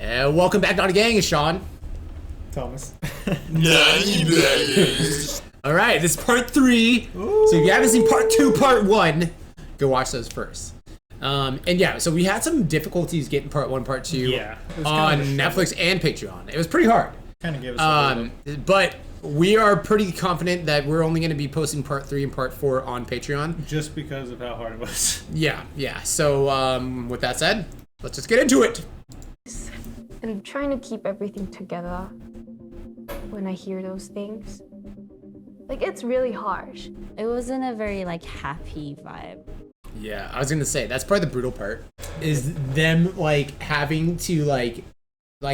Welcome back, Nani Gang. It's Shawn. Thomas. All right, this is part 3. Ooh. So if you haven't seen part 2, part 1, go watch those first. And yeah, so we had some difficulties getting part 1, part 2 on Netflix and Patreon. It was pretty hard. Kind of gave us but we are pretty confident that we're only going to be posting part 3 and part 4 on Patreon. Just because of how hard it was. Yeah. So with that said, let's just get into it. And trying to keep everything together when I hear those things. Like, it's really harsh. It wasn't a very, like, happy vibe. Yeah, I was going to say, that's probably the brutal part. Is them, like, having to, like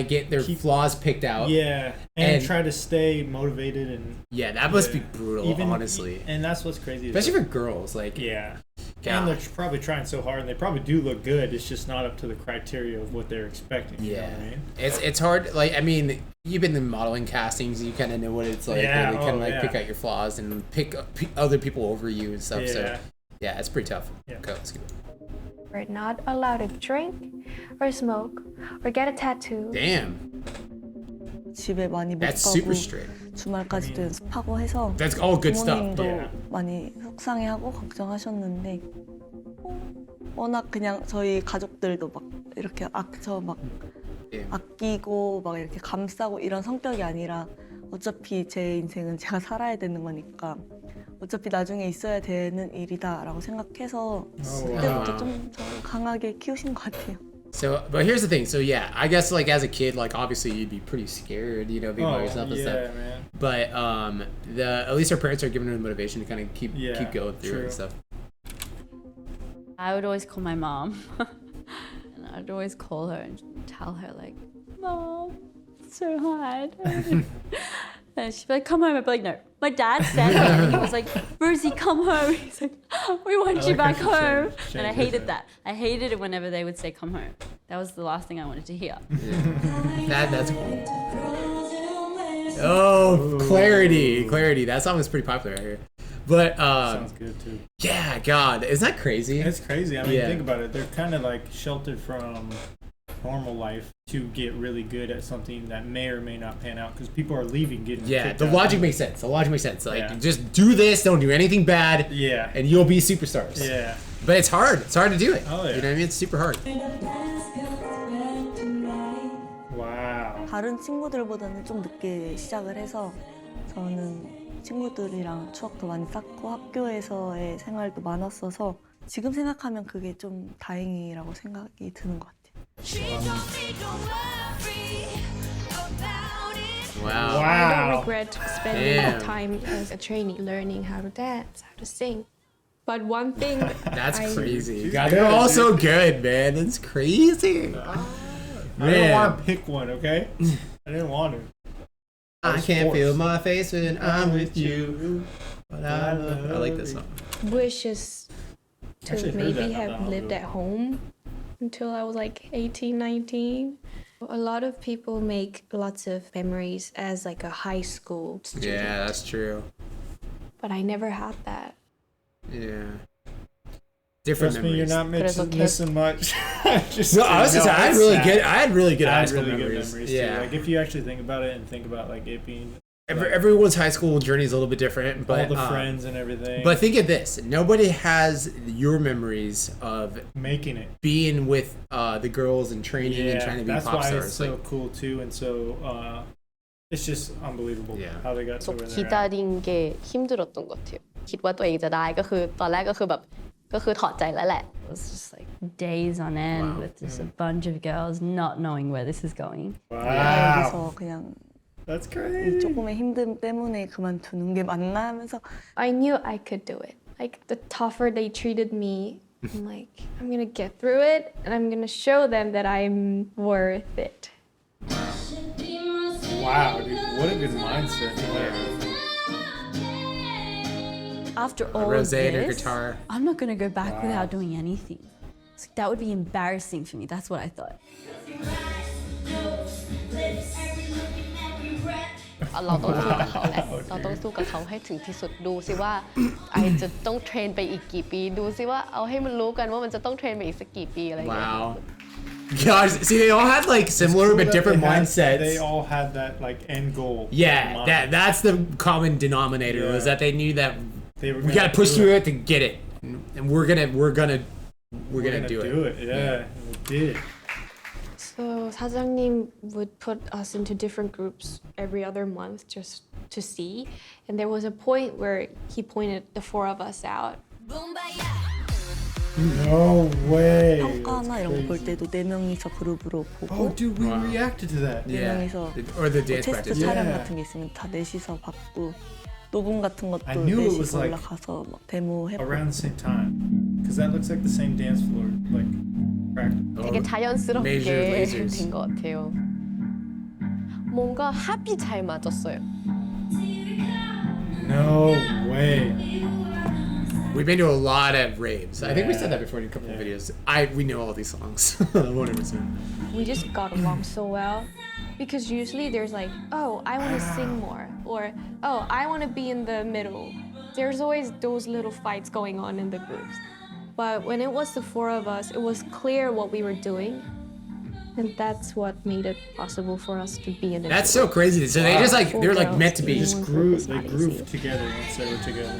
get their flaws picked out. Yeah, and try to stay motivated and... Yeah, that must be brutal, honestly. And that's what's crazy. Especially for girls, like... Yeah. God. And they're probably trying so hard, and they probably do look good. It's just not up to the criteria of what they're expecting. You know what I mean? It's hard. Like, I mean, you've been in modeling castings. You kind of know what it's like. Yeah. They kind of pick out your flaws and pick other people over you and stuff. Yeah. So yeah, it's pretty tough. Yeah. Okay, let's go. We're not allowed to drink or smoke or get a tattoo. Damn. 집에 많이 못 That's 가고 super strict. 주말까지도 연습하고 해서 That's all good stuff. 부모님도 많이 속상해하고 걱정하셨는데 워낙 그냥 저희 가족들도 막 이렇게 막 아끼고 막 이렇게 감싸고 이런 성격이 아니라 어차피 제 인생은 제가 살아야 되는 거니까 어차피 나중에 있어야 되는 일이다라고 생각해서 그때부터 좀 강하게 키우신 것 같아요. So, but here's the thing. So yeah, I guess like as a kid, like obviously you'd be pretty scared, you know, being by yourself and stuff. Man. But at least our parents are giving her the motivation to kind of keep going through it and stuff. I would always call my mom. And I'd always call her and tell her like, Mom, it's so hard. And she'd be like, come home. I'd be like, no. My dad said it and he was like, Rosie, come home. He's like, we want you back home. And I hated that. I hated it whenever they would say, come home. That was the last thing I wanted to hear. Yeah. That's cool. Oh, Clarity. That song is pretty popular right here. But sounds good too. Yeah, God, isn't that crazy? It's crazy. I mean, think about it. They're kind of like sheltered from normal life to get really good at something that may or may not pan out because people are leaving, getting kicked the out. logic makes sense. Like, just do this, don't do anything bad, and you'll be superstars. Yeah. But it's hard. It's hard to do it. Oh, yeah. You know what I mean? It's super hard. Wow. 다른 친구들보다는 좀 늦게 시작을 해서 저는 친구들이랑 추억도 많이 쌓고 학교에서의 생활도 많았어서 지금 생각하면 그게 좀 다행이라고 생각이 드는 것 같아요. Wow. I don't regret spending time as a trainee learning how to dance, how to sing. But one thing That's crazy. God, they're all so good, man. It's crazy. I didn't want to pick one, okay? I didn't want to. I can't feel my face when I'm with you. But I like this song. wishes to maybe have lived at home until I was like 18, 19. A lot of people make lots of memories as like a high school student. Yeah, that's true. But I never had that. Yeah. Different Trust me, memories. you're not missing much. No, I was just, I had really good high school memories. Too. Yeah. Like if you actually think about it and think about like it being everyone's high school journey is a little bit different, but all the friends and everything. But think of this: nobody has your memories of making it, being with the girls and training and trying to be pop stars. That's why it's so cool too, and so it's just unbelievable how they got to where they're at. คิดจะเก힘들었던 것 같아요. คิดว่าตัวเองจะได้ก็คือตอนแรกก็คือแบบก็คือถอดใจแล้วแหละ It was just like days on end with just a bunch of girls not knowing where this is going. Wow. 여기서 그냥 That's crazy. 이 조금의 힘듦 때문에 그만두는 게 맞나 하면서 I knew I could do it. Like the tougher they treated me, I'm like, I'm gonna get through it and I'm gonna show them that I'm worth it. Wow, dude, what a good mindset to have. After all Rose of and her this, guitar. I'm not gonna go back without doing anything. It's like, that would be embarrassing for me. That's what I thought. เราต้องสู้กับเขาแหละเราต้องสู้กับเขาให้ถึงที่สุดดูซิว่าไอจะต้องเทรนไปอีกกี่ปีดูซิว่าเอาให้มันรู้กันว่ามันจะต้องเทรนไปอีกสักกี่ปีอะไรอย่างเงี้ย Wow. Gosh, see, they all had like similar but different mindsets. They all had that like end goal. Yeah, that's the common denominator was that they knew that we gotta push through it to get it, and we're gonna do it. Yeah, we did. So 사장님 would put us into different groups every other month just to see, and there was a point where he pointed the four of us out. No way. 평가나 이런 거 볼 때도 4명이서 그룹으로 보고. Oh, dude, we reacted to that. Yeah, 4명이서 or the dance 테스트 practice. 촬영 Yeah. 같은 게 있으면 다 넷이서 받고 녹음 같은 것도 I knew it was 넷이서 like 올라가서 막 데모 해보고. Around the same time, because that looks like the same dance floor, like practice. 되게 Major 자연스럽게 lasers. 된 것 같아요. 뭔가 합이 잘 맞았어요. No way. We've been to a lot of raves. I think we said that before in a couple of videos. We know all these songs. 100%. We just got along so well because usually there's like, oh, I want to sing more, or oh, I want to be in the middle. There's always those little fights going on in the groups. But when it was the four of us, it was clear what we were doing. And that's what made it possible for us to be in it. That's so crazy. So they just like they're like meant to be. They grooved together once they were together.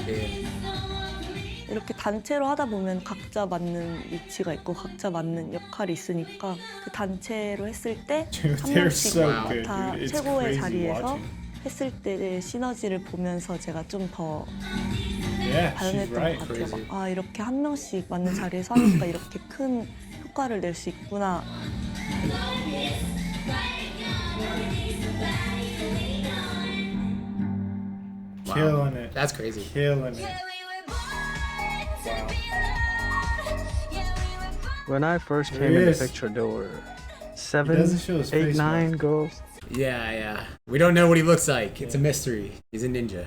이렇게 단체로 하다 보면 각자 맞는 위치가 있고 각자 맞는 역할이 있으니까 그 단체로 했을 때 한 They're 명씩 so good, 다 dude. It's 최고의 crazy 자리에서 watching. 했을 때의 시너지를 보면서 제가 좀 더 Yeah, she's 발견했던 right. 것 같아요. 막, 아 이렇게 한 명씩 맞는 자리에서 하니까 이렇게 큰 효과를 낼 수 있구나. Killing it. That's crazy. Killing it. When I first There came he in the is. picture, there were He doesn't show his 7, 8, face, 9 man. girls. Yeah. We don't know what he looks like. It's a mystery. He's a ninja.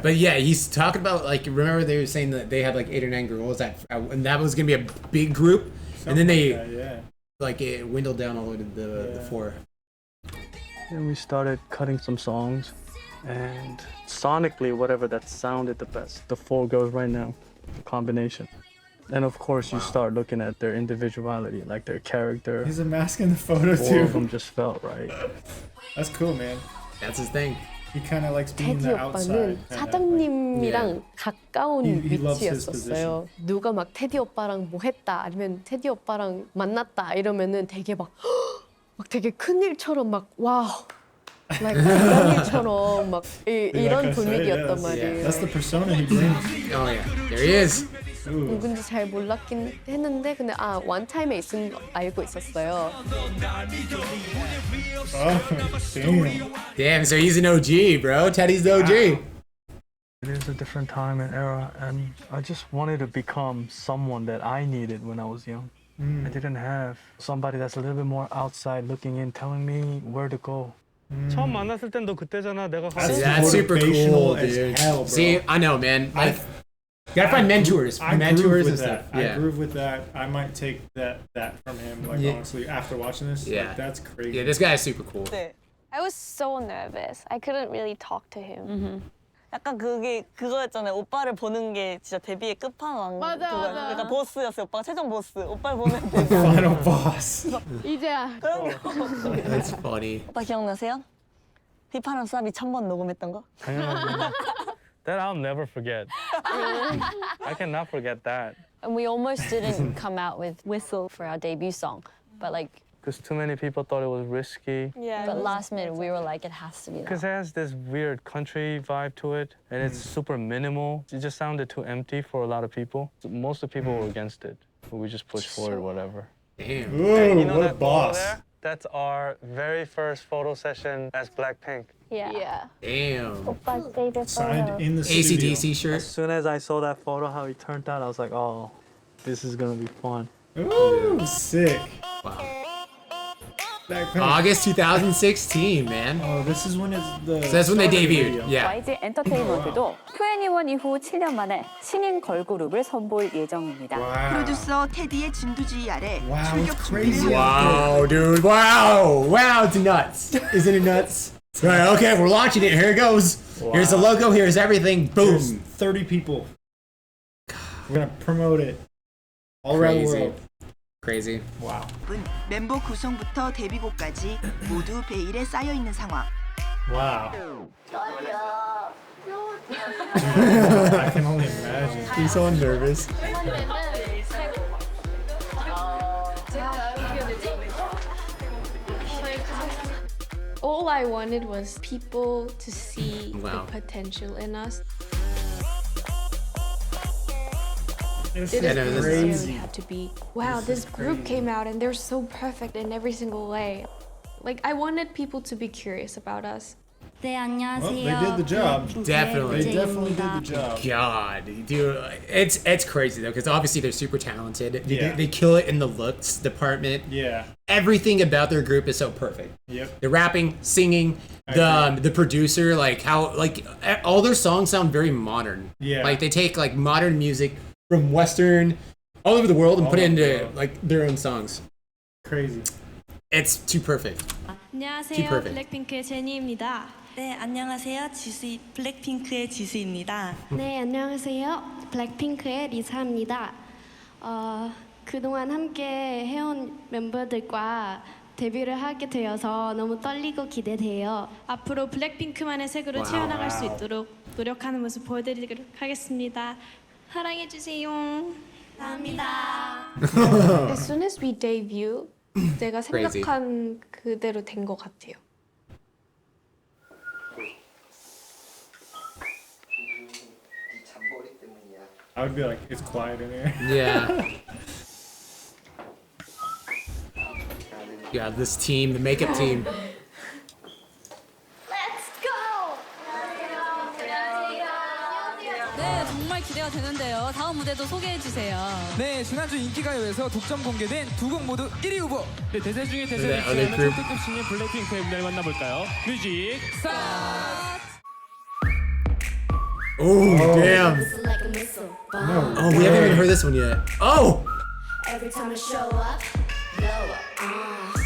But yeah, he's talking about like remember they were saying that they had like 8 or 9 girls and that was gonna be a big group, and then they Something like that, like it dwindled down all the way to the 4. Then we started cutting some songs, and sonically, whatever that sounded the best, the 4 girls right now, the combination. And of course, you start looking at their individuality, like their character. He's a mask in the photo 4 too. of them just felt right. That's cool, man. That's his thing. He kind of likes being 테디 the 오빠는 outside. 사장님이랑 가까운 He loves his 위치였었어요. 누가 막 테디 오빠랑 뭐 했다 아니면 테디 오빠랑 만났다 이러면은 되게 막 되게 큰 일처럼 막 와우 like 대단 일처럼 막 이런 분위기였단 말이에요. That's the persona he brings. Oh yeah, there he is. Ooh. 누군지 잘 몰랐긴 했는데 근데 원타임에 있은 거 알고 있었어요. Oh, damn. Damn, so he's an OG, bro. Teddy's the OG. It is a different time and era, and I just wanted to become someone that I needed when I was young. I didn't have somebody that's a little bit more outside looking in, telling me where to go. 처음 만났을 땐 너 그때잖아. 내가 See, That's that's super cool, motivational as dude. hell, bro. See, I know, man. Like, you gotta find mentors, I groove mentors and with stuff. that. I Yeah, groove with that. I might take that from him. Like Yeah. honestly, after watching this, Yeah. like, that's crazy. yeah. This guy is super cool. 네. I was so nervous. I couldn't really talk to him. 약간 그거였잖아요. 오빠를 보는 게 진짜 데뷔의 끝판왕. 맞아. 그러니까 보스였어요. 오빠가 최종 보스. 오빠를 보면 되고. Final boss. 이제야. That's funny. 오빠 기억나세요? 휘파람 쌉이 1000번 녹음했던 거? That I'll never forget. I cannot forget that. And we almost didn't come out with Whistle for our debut song. But like, Because too many people thought it was risky. Yeah. but last minute we were like, it has to be Because that. it has this weird country vibe to it, and it's super minimal. It just sounded too empty for a lot of people. So most of the people were against it, but we just pushed forward, whatever. Damn. Ooh, You know what a that photo boss. there? That's our very first photo session as BLACKPINK. Yeah. Damn. Oppa's favorite Signed photo. in the studio. ACDC shirt. As soon as I saw that photo, how he turned out, I was like, oh, this is gonna be fun. Ooh, sick. Wow. Blackpink. August 2016, man. Oh, this is when it's the. So that's when they start of the debuted. video. Yeah. YG 엔터테인먼트도 2NE1 이후 7년 만에 신인 걸그룹을 선보일 예정입니다. Wow. 프로듀서 테디의 진두지휘 아래 Wow, it's 출격 crazy. 준비를 Wow, dude. Wow. Wow, it's nuts. Isn't it nuts? Right, okay, we're launching it. Here it goes. Here's the logo. Here's everything. There's Boom. 30 people. We're gonna promote it all around the Crazy. world. Crazy. Wow. 멤버 구성부터 데뷔곡까지 모두 베일에 쌓여 있는 상황. Wow. I can only imagine. He's so nervous. All I wanted was people to see Wow. the potential in us. This It Yeah, is no, doesn't this is- necessarily crazy. have to be, wow, this group crazy. came out and they're so perfect in every single way. Like, I wanted people to be curious about us. 네, Well, 안녕하세요. they did the job. Definitely. They definitely did the job. God, dude, it's crazy though, because obviously they're super talented. Yeah. They kill it in the looks department. Yeah. Everything about their group is so perfect. Yep. The rapping, singing, the producer, like how like all their songs sound very modern. Yeah. Like they take like modern music from Western all over the world and All put it over the into world. like their own songs. Crazy. It's too perfect. 안녕하세요. Too perfect. 블랙핑크의 제니입니다. 네, 안녕하세요. 블랙핑크의 지수입니다. 네, 안녕하세요. 블랙핑크의 리사입니다. 그동안 함께 해온 멤버들과 데뷔를 하게 되어서 너무 떨리고 기대돼요. 앞으로 블랙핑크만의 색으로 와우. 채워나갈 수 있도록 노력하는 모습 보여드리도록 하겠습니다. 사랑해주세요. 감사합니다. As soon as we debut, 제가 Crazy. 생각한 그대로 된 것 같아요. I would be like, it's quiet in here. Yeah. Yeah, this team, the makeup team. 네, 정말 기대가 되는데요. 다음 무대도 소개해 주세요. 네, 지난주 인기가요에서 독점 공개된 두 곡 모두 1위 후보. 네, 대세 중에 대세를 네, 이끌어가는 네, 초특급 신인 블랙핑크의 무대를 만나볼까요? 뮤직 스타트! Oh, damn. Oh, we haven't even heard this one yet. Oh!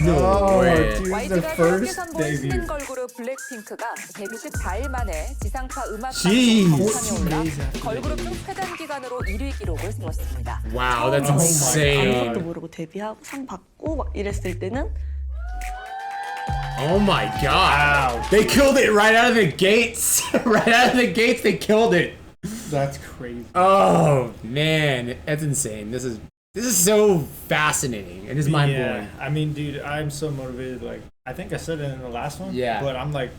No way. dude, the YG가 새롭게 first 선보인 debut. 신인 걸그룹 블랙핑크가 데뷔 14일 만에 지상파 음악 Jeez. 방송에 올라 걸그룹 중 최단 기간으로 1위 기록을 세웠습니다. Wow, that's Oh my insane. 아무것도 모르고 데뷔하고 상 받고 막 이랬을 때는 Oh my god. They killed it right out of the gates. Right out of the gates, they killed it. That's crazy. Oh, man. That's insane. This is so fascinating and it's mind blowing. Yeah, I mean, dude, I'm so motivated. Like, I think I said it in the last one. Yeah. But I'm like,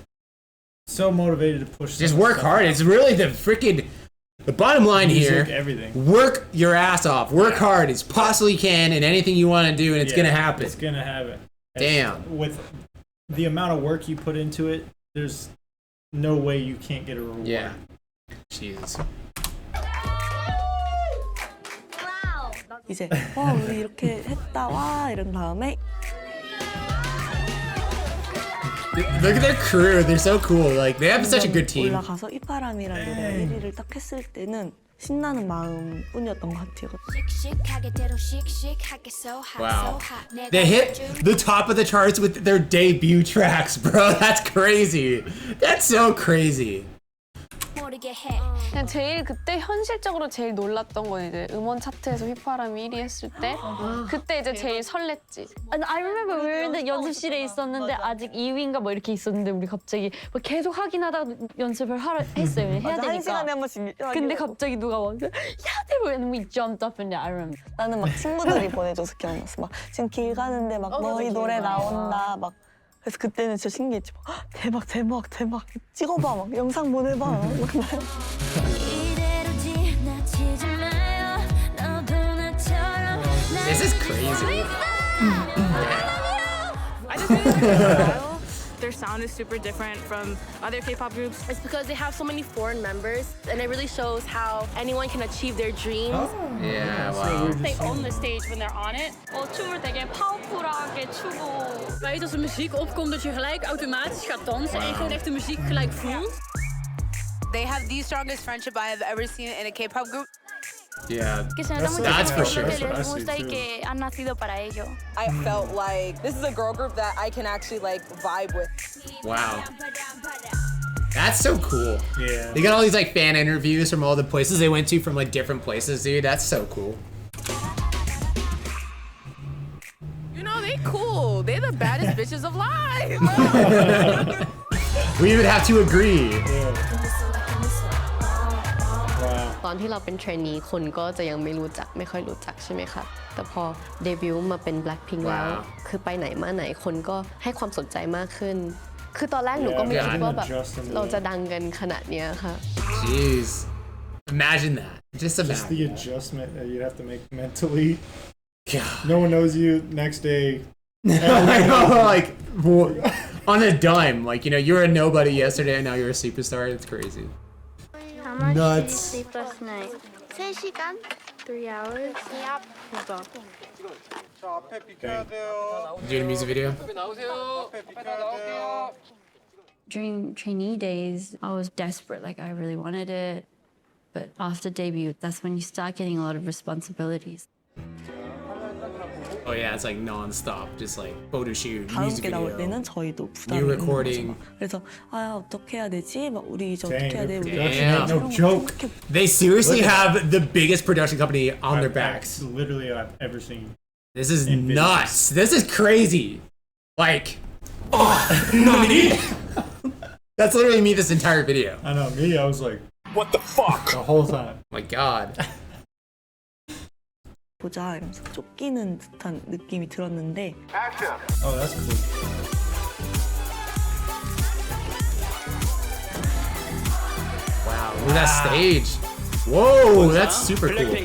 so motivated to push. Just some work stuff hard. out. It's really the bottom line Music, here. everything. Work your ass off. Work hard as possibly can in anything you want to do, and it's Yeah, gonna happen. It's gonna happen. Damn. With the amount of work you put into it, there's no way you can't get a reward. Yeah. Jesus. 이제 와 우리 이렇게 했다 와 이런 다음에 Look at their crew. They're so cool. Like they have such a good team. 올라가서 이바람이라는 노래 1위를 딱 했을 때는 신나는 마음뿐이었던 것 같아요. Wow. They hit the top of the charts with their debut tracks, bro. That's crazy. That's so crazy. 그냥 제일 그때 현실적으로 제일 놀랐던 건 이제 음원 차트에서 휘파람이 1위 했을 때 그때 이제 제일 설렜지. And I remember we were in the 연습실에 있었는데 아직 2위인가 뭐 이렇게 있었는데 우리 갑자기 막 계속 확인하다가 연습을 했어요. 해야 맞아, 한 되니까. 시간에 한 번씩 근데 갑자기 누가 와 야, they were and we jumped up and down. I remember. 나는 막 친구들이 보내줘서 기억났어. 막 지금 길 가는데 막 너희 노래 나온다 막. 그래서 그때는 진짜 신기했지. 막, 대박 대박 대박 찍어봐 막 영상 보내봐. 막 This is crazy. I just really like their style. Their sound is super different from other K-pop groups. It's because they have so many foreign members, and it really shows how anyone can achieve their dreams. Yeah, wow. They own the stage when they're on it. 춤을 되게 파워풀하게 추고. Weet als de muziek opkomt, dat je gelijk automatisch gaat dansen en gewoon echt de muziek gelijk voelt. They have the strongest friendship I have ever seen in a K-pop group. Yeah, that's for sure. I felt like this is a girl group that I can actually like vibe with. Wow. That's so cool. Yeah. They got all these like fan interviews from all the places they went to from like different places, dude. That's so cool. baddest bitches of life. We would have to agree. ตอนที่เราเป็นเทรนนีคนก็จะยังไม่ค่อยรู้จักใช่ไหมคะแต่พอเดบิวต์มาเป็น BLACKPINK แล้วคือไปไหนมาไหนคนก็ให้ความสนใจมากขึ้นคือตอนแรกหนูก็ไม่คิดว่าแบบเราจะดังกันขนาดเนี้ยค่ะ Jeez. Imagine that. Just imagine. Just the adjustment that you have to make mentally. God. No one knows you next day. I know, like on a dime. Like, you know, you were a nobody yesterday and now you're a superstar. It's crazy. How much Nuts. did you sleep last night? 3시간? 3 hours? Yep. Doing a music video? During trainee days, I was desperate, like I really wanted it. But after debut, that's when you start getting a lot of responsibilities. Oh yeah, it's like non-stop, just like photo shoot, 다음 music 게 나올 video, 때는 저희도 부담이 new 있는 거죠. recording. 그래서 어떻게 해야 되지? 막 우리 이제 어떻게 해야 돼? 우리 Damn. No joke. They seriously have the biggest production company on their backs. Literally, I've ever seen. This is nuts. This is crazy. Like, Nani? That's literally me this entire video. I know, me, I was like, what the fuck? The whole time. My God. 보자 이러면서 쫓기는 듯한 느낌이 들었는데 Oh, that's cool. Wow, look at that stage. Whoa, that's super cool.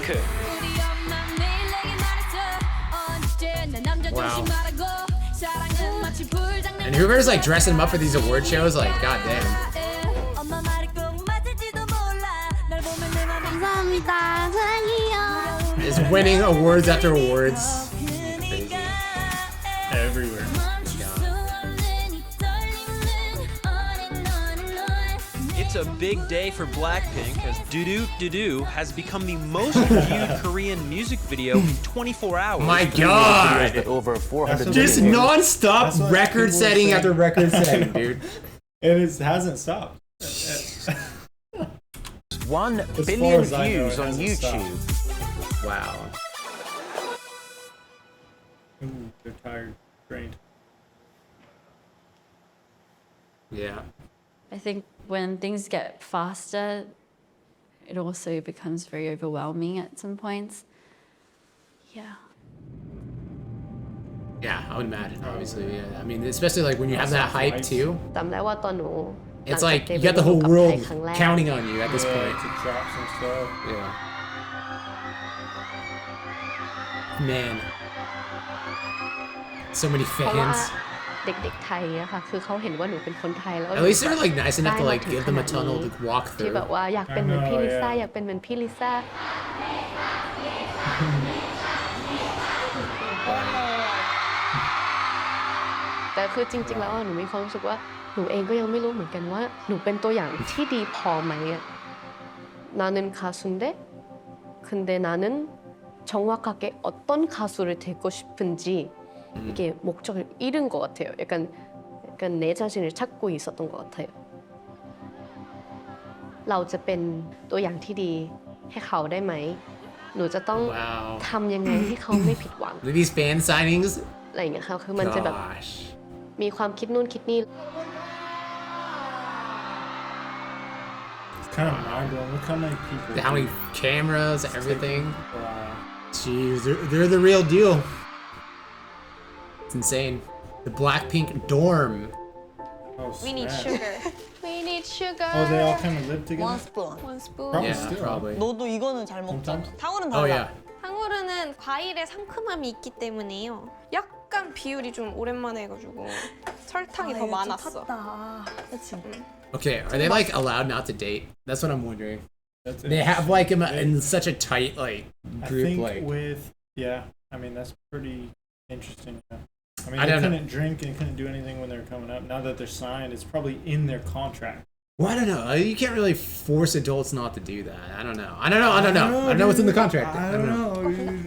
Wow. And whoever's like dressing them up for these award shows, like, goddamn. Is winning awards after awards. Crazy. Everywhere. It's a big day for BLACKPINK as Doo Doo Doo has become the most viewed Korean music video in 24 hours. My God! Over 400 Just non-stop record setting after record setting, dude. And it hasn't stopped. 1 As billion far as I know, views it on hasn't YouTube. Wow. Ooh, they're tired, drained. Yeah. I think when things get faster, it also becomes very overwhelming at some points. Yeah. Yeah, I would imagine, obviously. Yeah. I mean, especially like when you have that hype too. จำได้ว่าตอนหนู It's like you got the whole world counting on you at this Yeah, point. to drop some stuff. Yeah. Man. So many เพราะว่า fans. เด็กๆไทยอะค่ะคือเขาเห็นว่าหนูเป็นคนไทยแล้ว At least they're like nice enough to like give them a tunnel to walk ที่ through. แบบว่าอยากเป็นเหมือนพี่ลิซ่าอยากเป็นเหมือนพี่ลิซ่า แต่คือจริงๆแล้วหนูมีความรู้สึกว่าหนูเองก็ยังไม่รู้เหมือนกันว่าหนูเป็นตัวอย่างที่ดีพอไหมอะ나는 가수인데 근데 나는 정확하게 어떤 가수를 되고 싶은지 이게 목적을 잃은 것 같아요. 약간 내 자신을 찾고 있었던 것 같아요. เราจะเป็นตัวอย่างที่ดีให้เขาได้ไหมหนูจะต้องทำยังไงให้เขาไม่ผิดหวัง Look at these fan signings. อะไรอย่างเงี้ยค่ะคือมันจะแบบ Gosh. มีความคิดนู่นคิดนี่ It's kind of mind-blowing. Look how many people. How many cameras, everything. Wow. Jeez, they're the real deal. It's insane. The BLACKPINK dorm. Oh, We need snap. sugar. We need sugar. Oh, they all kind of live together? One spoon. One spoon. Probably Yeah, still. probably. 너도 이거는 잘 먹잖아. 탕후루는 Oh 달라. yeah. 탕후루는 과일의 상큼함이 있기 때문에요. 약간 비율이 좀 오랜만에 해가지고 설탕이 더 많았어. 그렇지. Okay, are they like allowed not to date? That's what I'm wondering. That's They have like them in such a tight like I group. think Like with, yeah, I mean, that's pretty interesting. Yeah. I mean, I they don't know. couldn't drink and couldn't do anything when they were coming up. Now that they're signed, it's probably in their contract. well, I don't know. You can't really force adults not to do that. I don't know. I don't know what's in the contract. I don't know.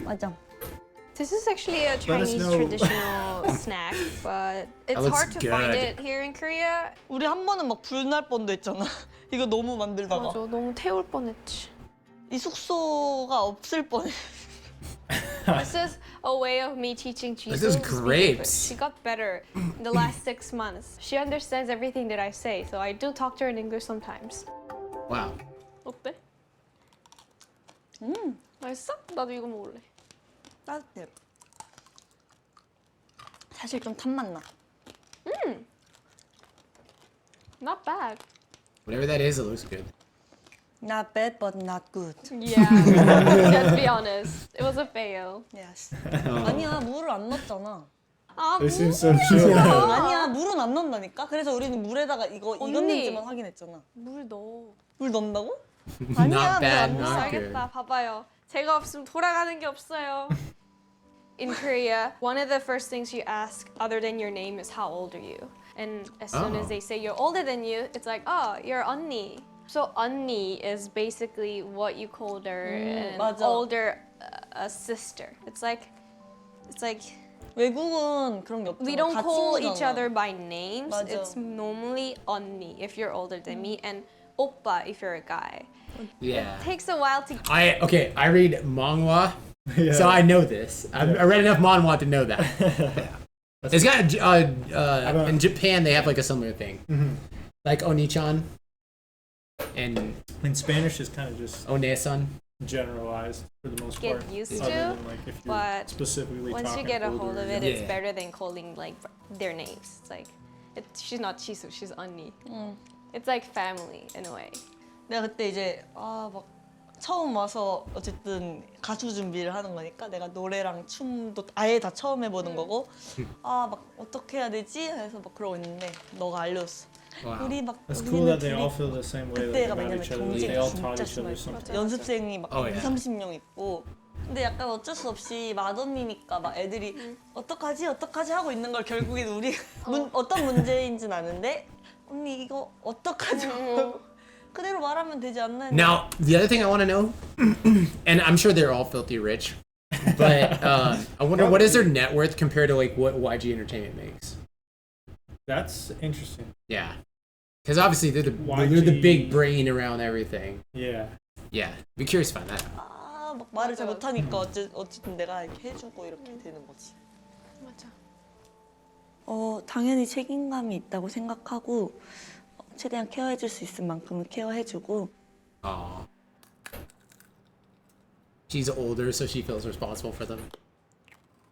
맞아. This is actually a Chinese traditional snack, but it's looks hard to find good. it here in Korea. 우리 한 번은 막 불날 뻔도 했잖아. 이거 너무 만들다가. 맞아, 너무 태울 뻔했지. 이 숙소가 없을 뻔해. This is a way of me teaching Jisoo. This is grapes. She got better in the last 6 months. She understands everything that I say, so I do talk to her in English sometimes. Wow. 어때? 맛있어? 나도 이거 먹을래. 따뜻해. 사실 좀 탄맛 나. Not bad. Whatever that is, it looks good. Not bad, but not good. Yeah. Let's be honest. It was a fail. Yes. 아니야, 물을 안 넣었잖아. 아, This is so true. 아니야, 물은 안 넣는다니까. 그래서 우리는 물에다가 이거 익었는지만 확인했잖아. 물 넣어. 물 넣는다고? Not bad, not good. 알겠다. 봐봐요. 제가 없으면 돌아가는 게 없어요. In Korea, one of the first things you ask other than your name is how old are you? And as soon as they say you're older than you, it's like, oh, you're 언니. So 언니 is basically what you called her an 맞아. older sister. It's like 외국은 그런 게 없잖아. we don't 다 call 친구잖아. each other by names. 맞아. It's normally 언니 if you're older than me and 오빠 if you're a guy. Yeah. It takes a while to. I read manhwa, so I know this. I read enough manhwa to know that. It's got in Japan they have like a similar thing, like Oni-chan, and in Spanish it's kind of just One-san. Generalized for the most Get part. used other to, than, like, if you're but specifically once you talking get a older hold of and- it, it's better than calling like their names. It's like she's not Jisoo, she's 언니. It's like family in a way. 내가 그때 이제 막 처음 와서 어쨌든 가수 준비를 하는 거니까 내가 노래랑 춤도 아예 다 처음 해보는 거고 막 어떻게 해야 되지? 해서 막 그러고 있는데 너가 알려줬어. Wow. 우리 막 It's cool that they all feel the same way like, 그때가 about 왜냐면 each other. They 경쟁이 all taught 진짜 each other 심하고 something. 연습생이 막 Oh, yeah. 20-30명 있고 근데 약간 어쩔 수 없이 맏언니니까 막 애들이 어떡하지 하고 있는 걸 결국엔 우리 어떤 문제인지는 아는데 언니 이거 어떡하죠? 그대로 말하면 되지 않나? Now, the other thing I want to know, and I'm sure they're all filthy rich, but I wonder what is their net worth compared to like what YG Entertainment makes? That's interesting. Yeah, because obviously they're the big brain around everything. Yeah. Yeah, be curious to find that. 막 말을 잘 못하니까 어쨌든 내가 이렇게 해주고 이렇게 되는 거지. 맞아. 당연히 책임감이 있다고 생각하고 최대한 케어해줄 수 있을 만큼은 케어해주고. Aw. She's older, so she feels responsible for them.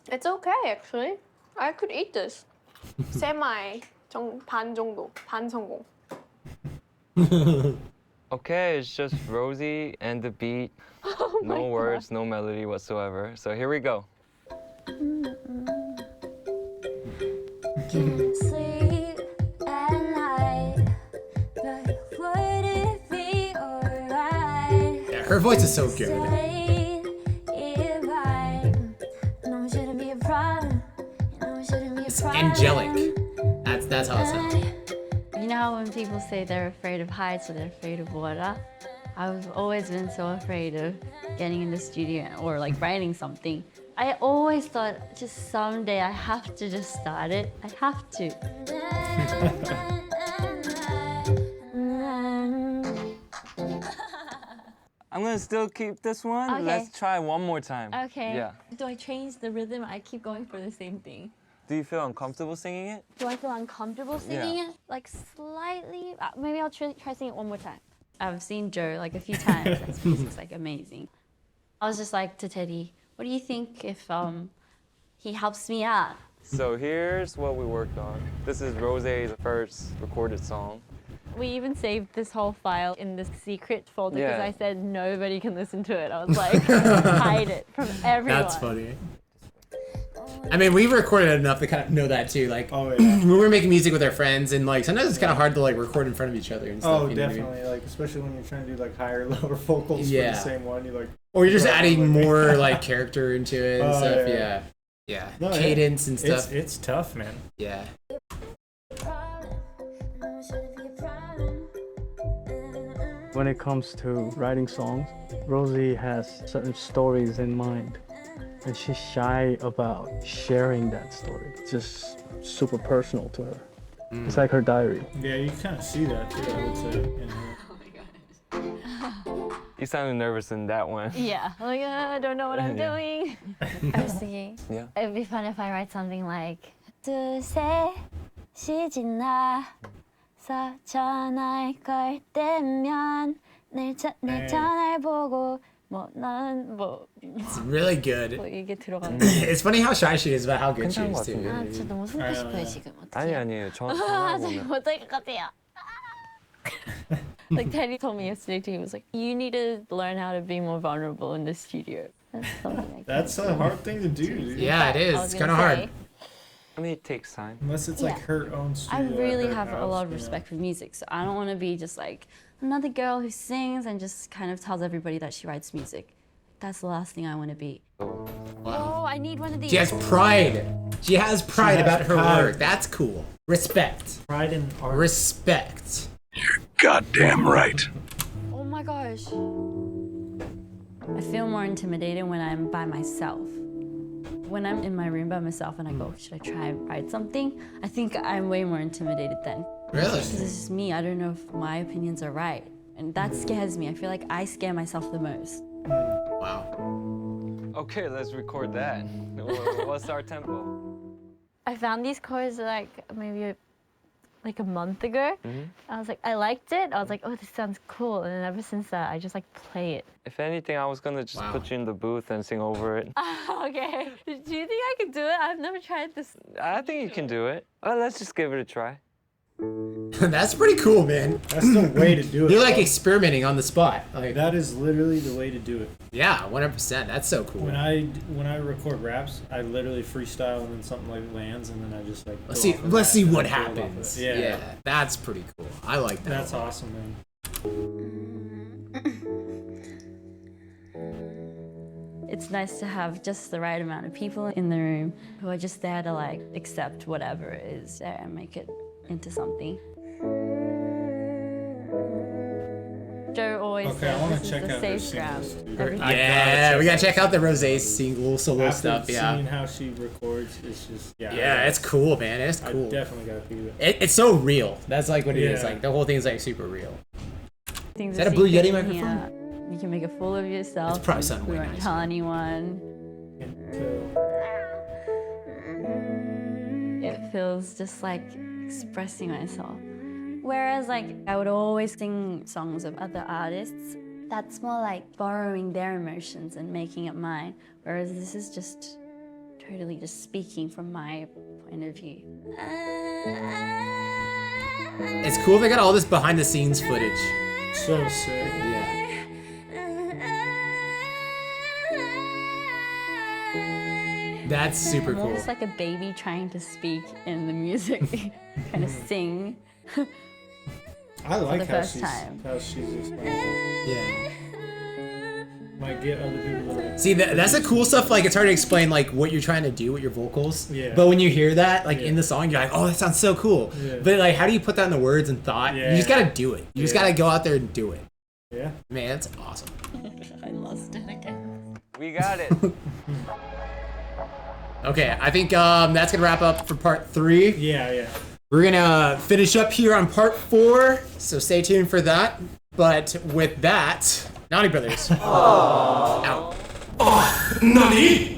It's okay actually. I could eat this. 세마이 반 정도, 반 성공. Okay, it's just Rosie and the beat. Oh my No God. words, no melody whatsoever. So here we go. Sleep at night, but would it be alright? Yeah, her voice is so good. Say it right. No, it shouldn't be a problem. No, it shouldn't be a It's problem. angelic. That's how it sounds. You know how when people say they're afraid of heights or they're afraid of water? I've always been so afraid of getting in the studio or like writing something. I always thought just someday I have to just start it. I have to. I'm gonna still keep this one. Okay. Let's try one more time. Okay. Yeah. Do I change the rhythm? I keep going for the same thing. Do you feel uncomfortable singing it? Do I feel uncomfortable singing it? Like slightly? Maybe I'll try singing it one more time. I've seen Joe like a few times. His music's like amazing. I was just like to Teddy, what do you think if he helps me out? So here's what we worked on. This is Rose's first recorded song. We even saved this whole file in this secret folder because Yeah. I said nobody can listen to it. I was like, hide it from everyone. That's funny. I mean, we've recorded enough to kind of know that too. Like, yeah. when we're making music with our friends, and like sometimes it's kind of hard to like record in front of each other and stuff. Oh, you know what I mean? definitely. Like, especially when you're trying to do like higher, lower vocals Yeah. for the same one. You're like, Or you're just adding more like character into it and Oh, stuff. yeah. Yeah. No, Cadence and stuff. It's tough, man. Yeah. When it comes to writing songs, Rosie has certain stories in mind, and she's shy about sharing that story. It's just super personal to her. It's like her diary. Yeah, you kind of see that too, I would say. In her. You sounded nervous in that one. Yeah, like I don't know what I'm doing. I was thinking, Yeah. it'd be fun if I write something like 두세 시 지나서 전화를 걸 때면 내 전화를 보고 It's really good. 이게 들어가는. It's funny how shy she is about how good she is too. 저 너무 숨고 싶어요 지금. 아니에요. 지금 못할 것 같아요. Like Teddy told me yesterday too. He was like, "You need to learn how to be more vulnerable in the studio." That's something. That's a hard thing to do. Yeah, it is. It's kind of hard. I mean, it takes time. Unless it's like her own studio. I really have house, a lot of respect for music, so I don't want to be just like another girl who sings and just kind of tells everybody that she writes music. That's the last thing I want to be. Oh, I need one of these. She has pride. She has pride about her work. That's cool. Respect. Pride in art. Respect. You're goddamn right. Oh my gosh. I feel more intimidated when I'm by myself. When I'm in my room by myself and I go, should I try and write something? I think I'm way more intimidated then. Really? Because this is me. I don't know if my opinions are right. And that scares me. I feel like I scare myself the most. Wow. Okay, let's record that. What's our tempo? I found these chords like maybe like a month ago. I was like, I liked it. I was like, oh, this sounds cool. And then ever since that, I just like play it. If anything, I was gonna just put you in the booth and sing over it. Okay. Do you think I could do it? I've never tried this. I think you can do it. Let's just give it a try. That's pretty cool, man. That's the way to do it. You're like experimenting on the spot. Like that is literally the way to do it. Yeah, 100%. That's so cool. When I record raps, I literally freestyle and then something like lands and then I just like. Let's see what happens. Yeah, that's pretty cool. I like that. That's awesome, man. It's nice to have just the right amount of people in the room who are just there to like accept whatever is there and make it into something. Joe always says this is the safe ground. Yeah, we gotta check out the Rose single solo stuff. Yeah. Seeing how she records, it's just Yeah, it's cool, man. It's cool. I definitely gotta be there. It's so real. That's like what it is. Like the whole thing's like super real. Is that a Blue Yeti microphone? Yeah. You can make a fool of yourself. It's probably sounding way nice. nicer. Tell anyone. It feels just like expressing myself. Whereas like I would always sing songs of other artists. That's more like borrowing their emotions and making it mine. Whereas this is just totally just speaking from my point of view. It's cool they got all this behind the scenes footage. So sick. Yeah. That's super I'm cool. almost like a baby trying to speak in the music, kind of sing. I like for the first time. how she's just like, Yeah. might get other people to See, that's the cool stuff. Like, it's hard to explain like what you're trying to do with your vocals. Yeah. But when you hear that, like in the song, you're like, oh, that sounds so cool. Yeah. But like, how do you put that in the words and thought? Yeah. You just gotta do it. You just Yeah. gotta go out there and do it. Yeah. Man, that's awesome. I lost it again. We got it. Okay, I think that's gonna wrap up for part 3. Yeah. We're gonna finish up here on part 4, so stay tuned for that. But with that, Nani Brothers. Out. Nani?